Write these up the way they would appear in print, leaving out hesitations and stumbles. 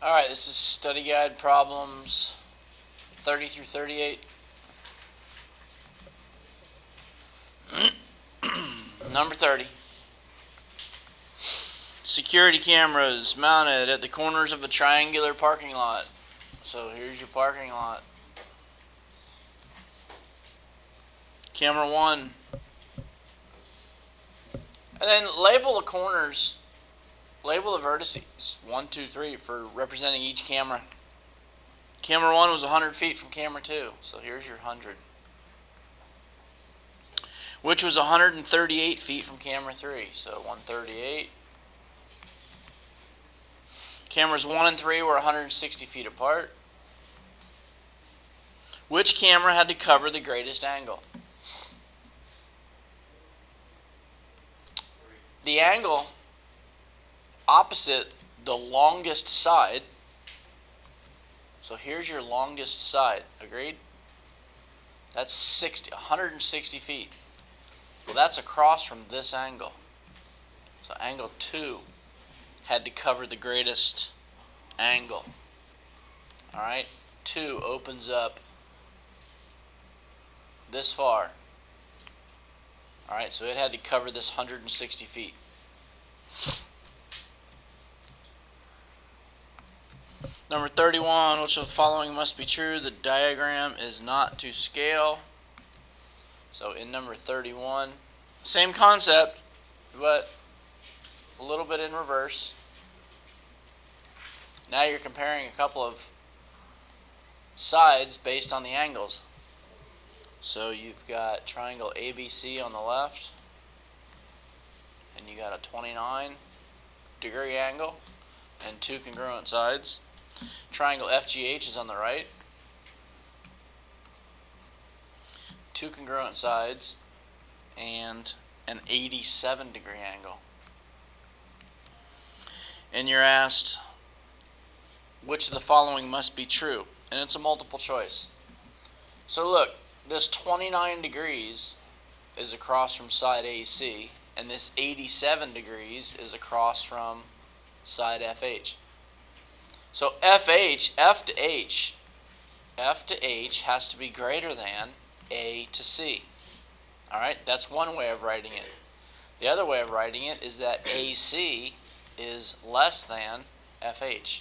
Alright, this is study guide problems 30 through 38. Number 30. Security cameras mounted at the corners of a triangular parking lot. So here's your parking lot. Camera 1. And then label the corners. Label the vertices 1, 2, 3 for representing each camera. Camera 1 was 100 feet from camera 2. So here's your 100. Which was 138 feet from camera 3. So 138. Cameras 1 and 3 were 160 feet apart. Which camera had to cover the greatest angle? The angle opposite the longest side. So here's your longest side. Agreed? That's 160 feet. Well, that's across from this angle. So angle 2 had to cover the greatest angle. Alright? 2 opens up this far. Alright, so it had to cover this 160 feet. Number 31, which of the following must be true? The diagram is not to scale. So in number 31, same concept, but a little bit in reverse. Now you're comparing a couple of sides based on the angles. So you've got triangle ABC on the left, and you got a 29-degree angle and 2 congruent sides. Triangle FGH is on the right, 2 congruent sides and an 87-degree angle. And you're asked which of the following must be true, and it's a multiple choice. So look, this 29 degrees is across from side AC, and this 87 degrees is across from side FH. So F to H has to be greater than A to C. Alright, that's one way of writing it. The other way of writing it is that AC is less than FH.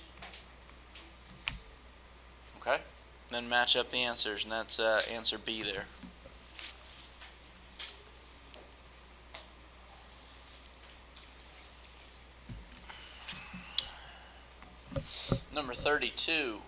Okay? Then match up the answers, and that's answer B there. Number 32.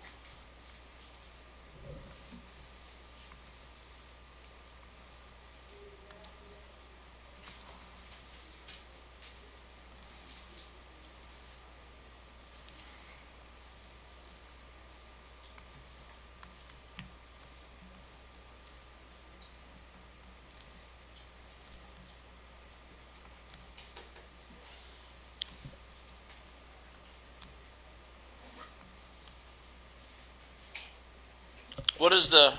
What is the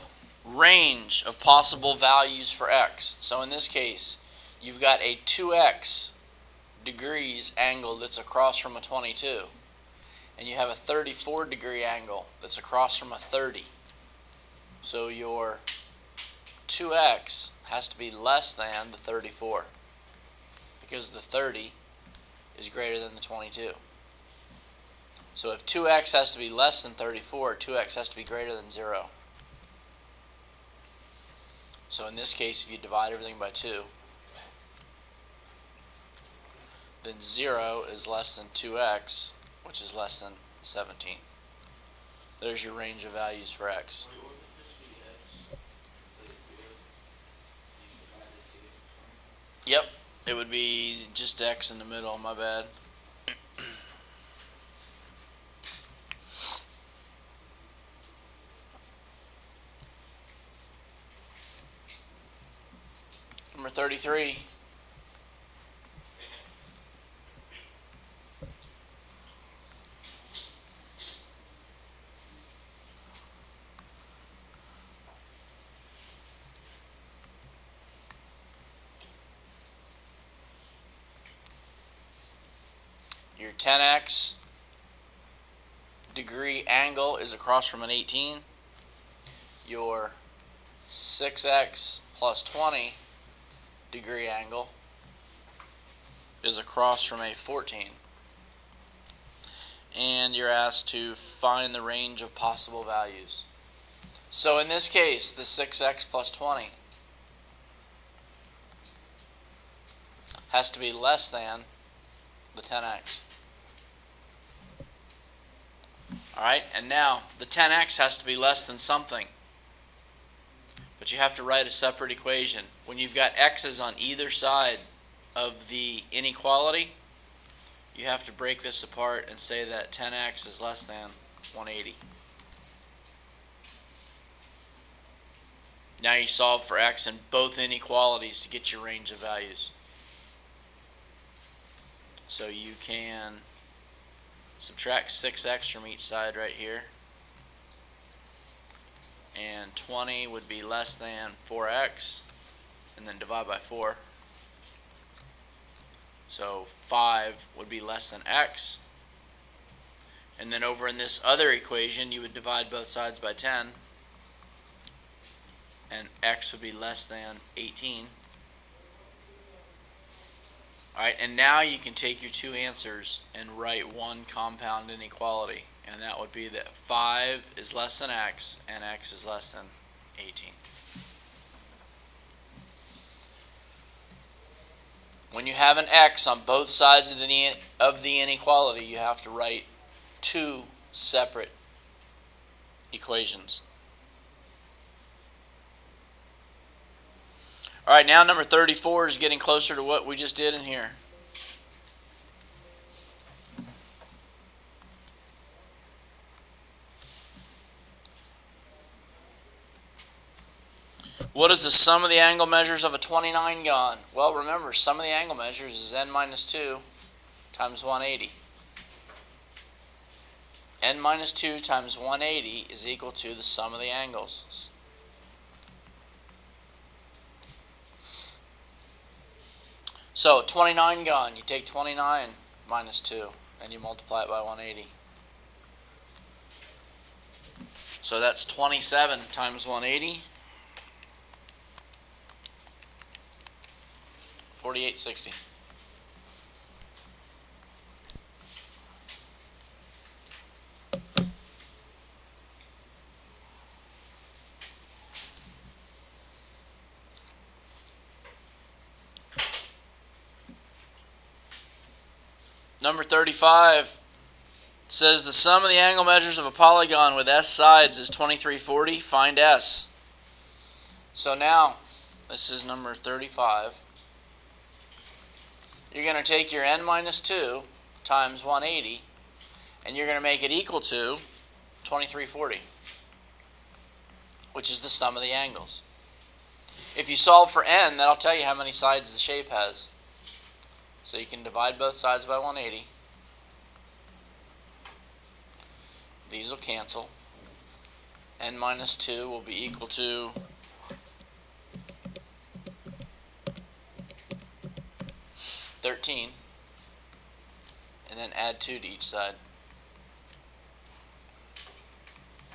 range of possible values for x? So in this case, you've got a 2x degrees angle that's across from a 22, and you have a 34-degree angle that's across from a 30. So your 2x has to be less than the 34, because the 30 is greater than the 22. So if 2x has to be less than 34, 2x has to be greater than 0. So in this case, if you divide everything by 2, then 0 is less than 2x, which is less than 17. There's your range of values for x. Yep, it would be just x in the middle, my bad. Number 33. Your 10x degree angle is across from an 18. Your 6x plus 20 degree angle is across from a 14. And you're asked to find the range of possible values. So in this case, the 6x plus 20 has to be less than the 10x. Alright, and now the 10x has to be less than something. But you have to write a separate equation. When you've got x's on either side of the inequality, you have to break this apart and say that 10x is less than 180. Now you solve for x in both inequalities to get your range of values. So you can subtract 6x from each side right here. And 20 would be less than 4x, and then divide by 4. So 5 would be less than x. And then over in this other equation, you would divide both sides by 10. And x would be less than 18. Alright, and now you can take your two answers and write one compound inequality. And that would be that 5 is less than x, and x is less than 18. When you have an x on both sides of the inequality, you have to write two separate equations. Alright, now number 34 is getting closer to what we just did in here. What is the sum of the angle measures of a 29 gon? Well, remember, sum of the angle measures is n minus 2 times 180. N minus 2 times 180 is equal to the sum of the angles. So 29 gon, you take 29 minus 2 and you multiply it by 180. So that's 27 times 180. 4860. Number 35 says the sum of the angle measures of a polygon with S sides is 2340. Find S. So now, this is number 35. You're going to take your n minus 2 times 180, and you're going to make it equal to 2340, which is the sum of the angles. If you solve for n, that'll tell you how many sides the shape has. So you can divide both sides by 180. These will cancel. N minus 2 will be equal to 13, and then add 2 to each side.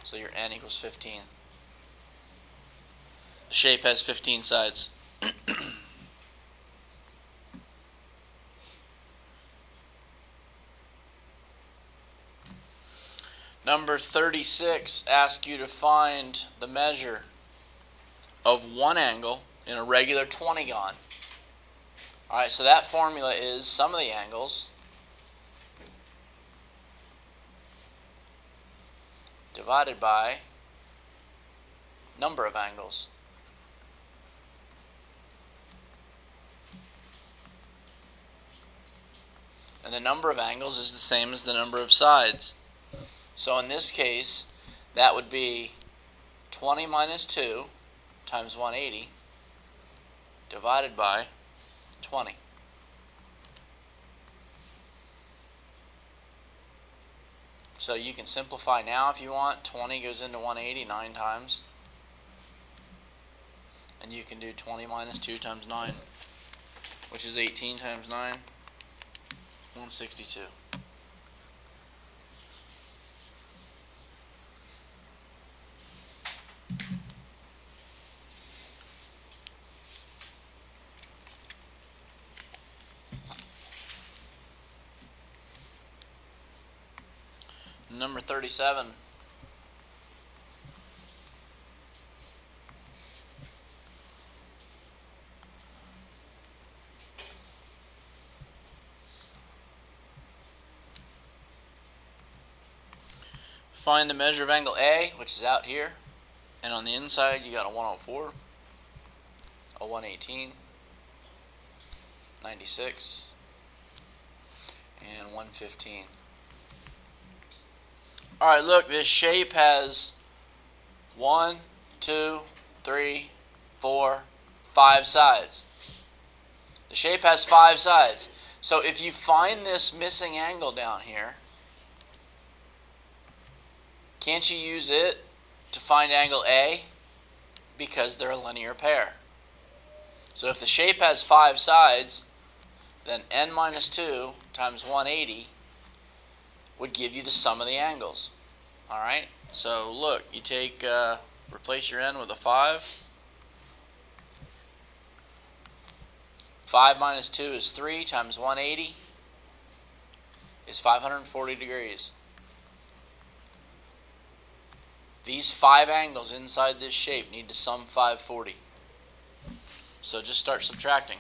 So your n equals 15. The shape has 15 sides. Number 36 asks you to find the measure of one angle in a regular 20 gon. Alright, so that formula is sum of the angles divided by number of angles. And the number of angles is the same as the number of sides. So in this case, that would be 20 minus 2 times 180 divided by 20. So you can simplify now if you want. 20 goes into 180 9 times. And you can do 20 minus 2 times 9, which is 18 times 9, 162. Number 37. Find the measure of angle A, which is out here, and on the inside you got a 104, a 118, 96, and 115. Alright, look, this shape has 1, 2, 3, 4, 5 sides. The shape has 5 sides. So if you find this missing angle down here, can't you use it to find angle A? Because they're a linear pair. So if the shape has 5 sides, then n minus 2 times 180 would give you the sum of the angles. Alright, so look, you take, replace your n with a 5. 5 minus 2 is 3 times 180 is 540 degrees. These 5 angles inside this shape need to sum 540. So just start subtracting.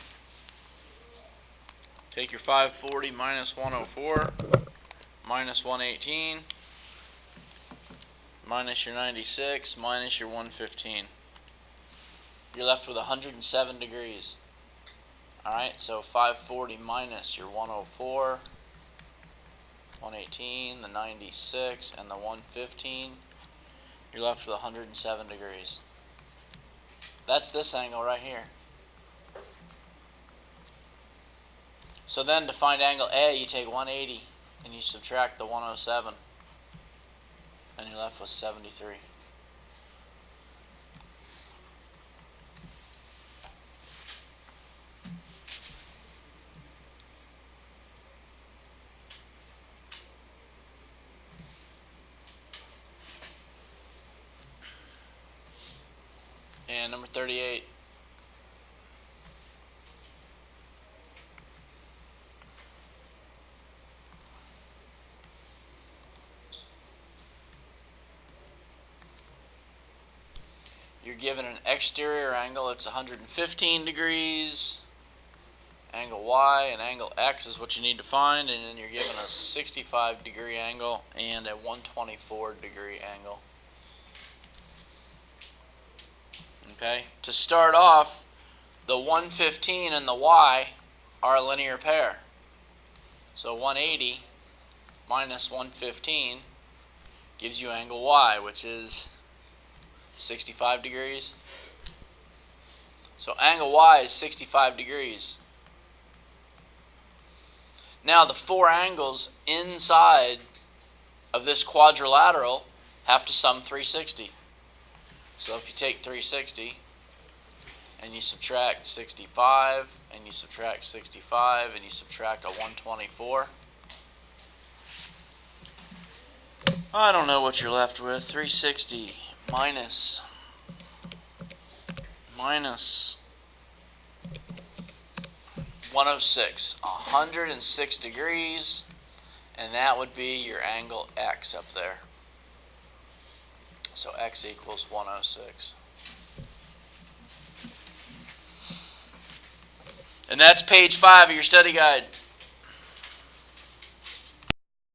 Take your 540 minus 104 minus 118 minus your 96 minus your 115. You're left with 107 degrees. Alright, so 540 minus your 104, 118, the 96, and the 115. You're left with 107 degrees. That's this angle right here. So then to find angle A, you take 180 and you subtract the 107, and you're left with 73. And number 38. You're given an exterior angle, it's 115 degrees. Angle Y and angle X is what you need to find, and then you're given a 65 degree angle and a 124 degree angle. Okay, to start off, the 115 and the Y are a linear pair. So 180 minus 115 gives you angle Y, which is 65 degrees. So angle Y is 65 degrees. Now the 4 angles inside of this quadrilateral have to sum 360. So if you take 360 and you subtract 65 and you subtract 65 and you subtract a 124, I don't know what you're left with. 360 minus 106, 106 degrees, and that would be your angle X up there. So X equals 106. And that's page 5 of your study guide.